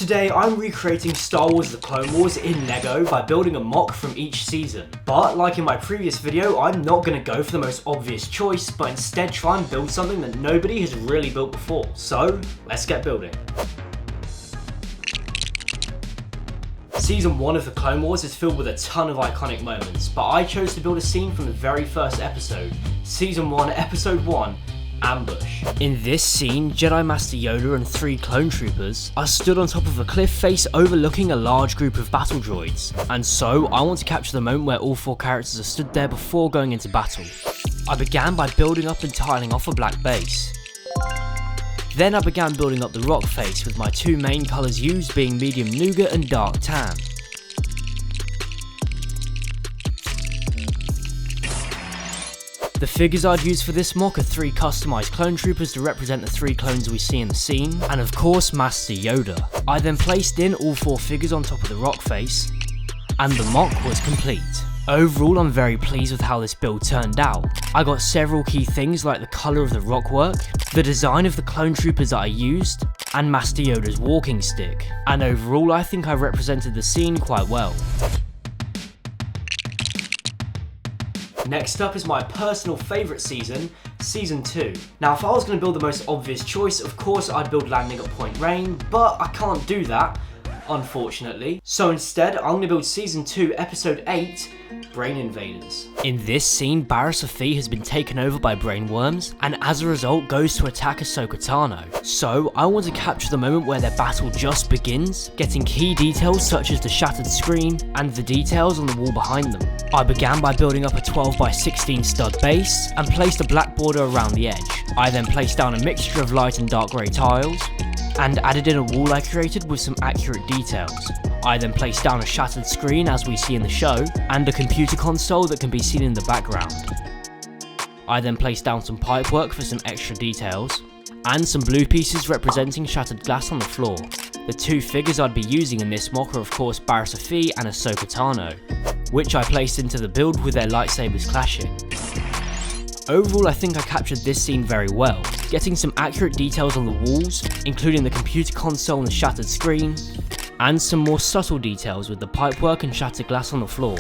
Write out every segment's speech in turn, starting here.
Today I'm recreating Star Wars The Clone Wars in LEGO by building a mock from each season. But like in my previous video, I'm not going to go for the most obvious choice, but instead try and build something that nobody has really built before. So let's get building. Season 1 of The Clone Wars is filled with a ton of iconic moments, but I chose to build a scene from the very first episode, Season 1, Episode 1, Ambush. In this scene, Jedi Master Yoda and 3 clone troopers are stood on top of a cliff face overlooking a large group of battle droids, and so I want to capture the moment where all 4 characters are stood there before going into battle. I began by building up and tiling off a black base. Then I began building up the rock face with my 2 main colours used being medium nougat and dark tan. The figures I'd use for this mock are 3 customised clone troopers to represent the 3 clones we see in the scene, and of course Master Yoda. I then placed in all 4 figures on top of the rock face, and the mock was complete. Overall, I'm very pleased with how this build turned out. I got several key things like the colour of the rock work, the design of the clone troopers that I used, and Master Yoda's walking stick. And overall, I think I represented the scene quite well. Next up is my personal favourite season, Season 2. Now if I was going to build the most obvious choice, of course I'd build landing at Point Rain, but I can't do that, unfortunately. So instead, I'm going to build Season 2, Episode 8, Brain Invaders. In this scene, Barriss Offee has been taken over by brain worms, and as a result goes to attack Ahsoka Tano. So I want to capture the moment where their battle just begins, getting key details such as the shattered screen and the details on the wall behind them. I began by building up a 12x16 stud base and placed a black border around the edge. I then placed down a mixture of light and dark grey tiles, and added in a wall I created with some accurate details. I then placed down a shattered screen as we see in the show, and a computer console that can be seen in the background. I then placed down some pipework for some extra details, and some blue pieces representing shattered glass on the floor. The 2 figures I'd be using in this mock are of course Barriss Offee and Ahsoka Tano, which I placed into the build with their lightsabers clashing. Overall, I think I captured this scene very well, getting some accurate details on the walls, including the computer console and the shattered screen, and some more subtle details with the pipework and shattered glass on the floor.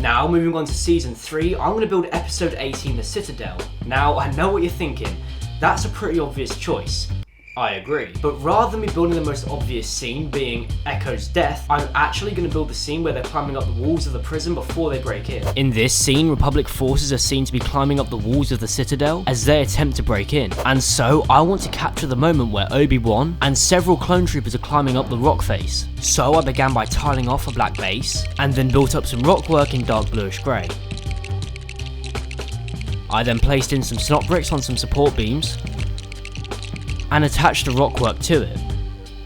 Now, moving on to Season 3, I'm going to build Episode 18, The Citadel. Now, I know what you're thinking, that's a pretty obvious choice. I agree. But rather than me building the most obvious scene, being Echo's death, I'm actually going to build the scene where they're climbing up the walls of the prison before they break in. In this scene, Republic forces are seen to be climbing up the walls of the Citadel as they attempt to break in. And so, I want to capture the moment where Obi-Wan and several clone troopers are climbing up the rock face. So I began by tiling off a black base, and then built up some rock work in dark bluish grey. I then placed in some snot bricks on some support beams, and attached the rockwork to it.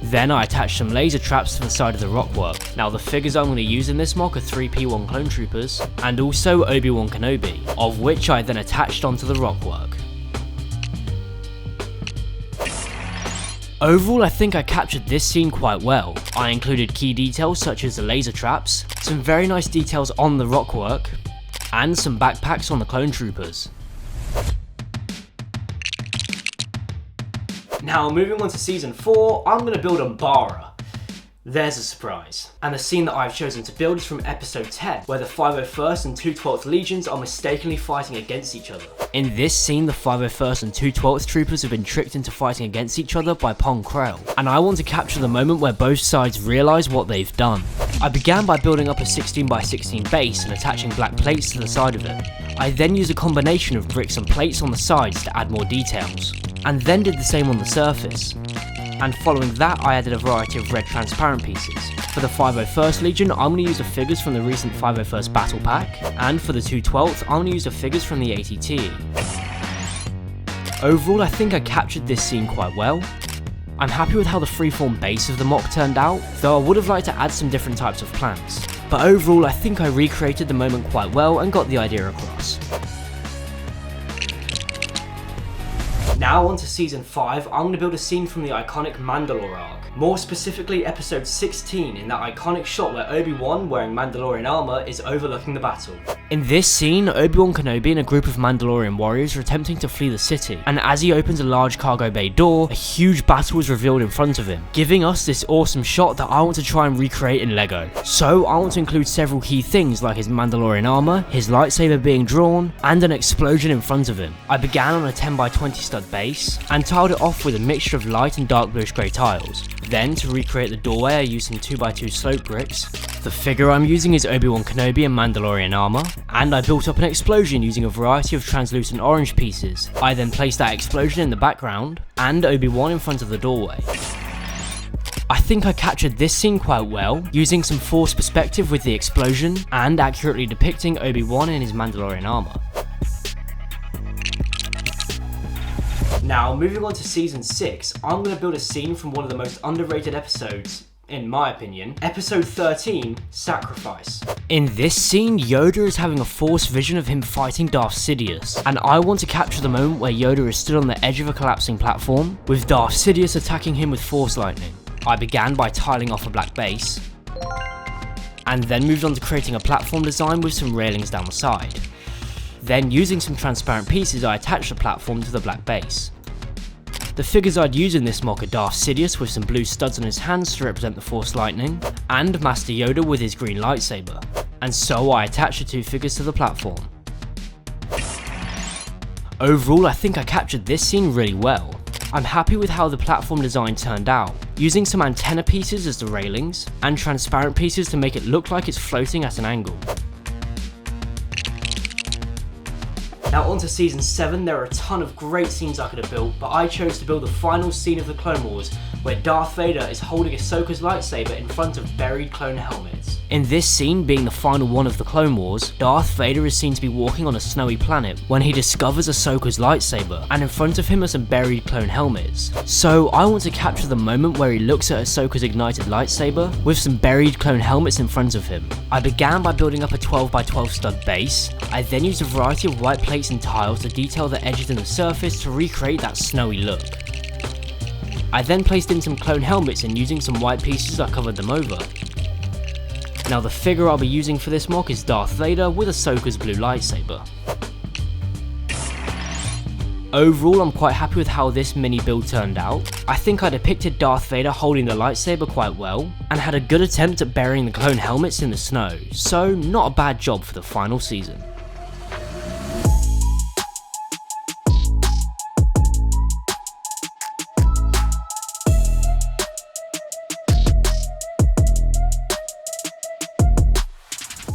Then I attached some laser traps to the side of the rockwork. Now the figures I'm going to use in this mock are 3 P1 clone troopers, and also Obi-Wan Kenobi, of which I then attached onto the rockwork. Overall, I think I captured this scene quite well. I included key details such as the laser traps, some very nice details on the rockwork, and some backpacks on the clone troopers. Now, moving on to Season 4, I'm going to build Umbara. There's a surprise. And the scene that I've chosen to build is from Episode 10, where the 501st and 212th Legions are mistakenly fighting against each other. In this scene, the 501st and 212th troopers have been tricked into fighting against each other by Pong Krell, and I want to capture the moment where both sides realise what they've done. I began by building up a 16x16 base and attaching black plates to the side of it. I then used a combination of bricks and plates on the sides to add more details, and then did the same on the surface. And following that, I added a variety of red transparent pieces. For the 501st Legion, I'm going to use the figures from the recent 501st Battle Pack, and for the 212th, I'm going to use the figures from the ATT. Overall, I think I captured this scene quite well. I'm happy with how the freeform base of the mock turned out, though I would have liked to add some different types of plants. But overall, I think I recreated the moment quite well and got the idea across. Now on to Season 5, I'm going to build a scene from the iconic Mandalore arc. More specifically episode 16, in that iconic shot where Obi-Wan, wearing Mandalorian armor, is overlooking the battle. In this scene, Obi-Wan Kenobi and a group of Mandalorian warriors are attempting to flee the city, and as he opens a large cargo bay door, a huge battle is revealed in front of him, giving us this awesome shot that I want to try and recreate in LEGO. So I want to include several key things like his Mandalorian armor, his lightsaber being drawn, and an explosion in front of him. I began on a 10x20 stud base, and tiled it off with a mixture of light and dark bluish grey tiles. Then, to recreate the doorway, I used some 2x2 slope bricks. The figure I'm using is Obi-Wan Kenobi in Mandalorian armor, and I built up an explosion using a variety of translucent orange pieces. I then placed that explosion in the background, and Obi-Wan in front of the doorway. I think I captured this scene quite well, using some forced perspective with the explosion, and accurately depicting Obi-Wan in his Mandalorian armor. Now, moving on to Season 6, I'm going to build a scene from one of the most underrated episodes, in my opinion, episode 13, Sacrifice. In this scene, Yoda is having a forced vision of him fighting Darth Sidious, and I want to capture the moment where Yoda is stood on the edge of a collapsing platform, with Darth Sidious attacking him with Force Lightning. I began by tiling off a black base, and then moved on to creating a platform design with some railings down the side. Then, using some transparent pieces, I attached the platform to the black base. The figures I'd use in this mock are Darth Sidious with some blue studs on his hands to represent the Force Lightning, and Master Yoda with his green lightsaber. And so I attached the two figures to the platform. Overall, I think I captured this scene really well. I'm happy with how the platform design turned out, using some antenna pieces as the railings, and transparent pieces to make it look like it's floating at an angle. Now on to Season 7, there are a ton of great scenes I could have built, but I chose to build the final scene of the Clone Wars, where Darth Vader is holding Ahsoka's lightsaber in front of buried clone helmets. In this scene, being the final one of the Clone Wars, Darth Vader is seen to be walking on a snowy planet when he discovers Ahsoka's lightsaber, and in front of him are some buried clone helmets. So I want to capture the moment where he looks at Ahsoka's ignited lightsaber with some buried clone helmets in front of him. I began by building up a 12x12 stud base. I then used a variety of white plates and tiles to detail the edges and the surface to recreate that snowy look. I then placed in some clone helmets, and using some white pieces I covered them over. Now the figure I'll be using for this mock is Darth Vader with Ahsoka's blue lightsaber. Overall, I'm quite happy with how this mini build turned out. I think I depicted Darth Vader holding the lightsaber quite well, and had a good attempt at burying the clone helmets in the snow, so not a bad job for the final season.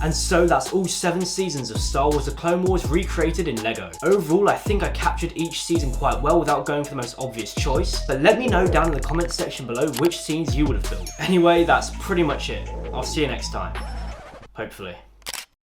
And so that's all 7 seasons of Star Wars The Clone Wars recreated in LEGO. Overall, I think I captured each season quite well without going for the most obvious choice, but let me know down in the comments section below which scenes you would have built. Anyway, that's pretty much it. I'll see you next time. Hopefully.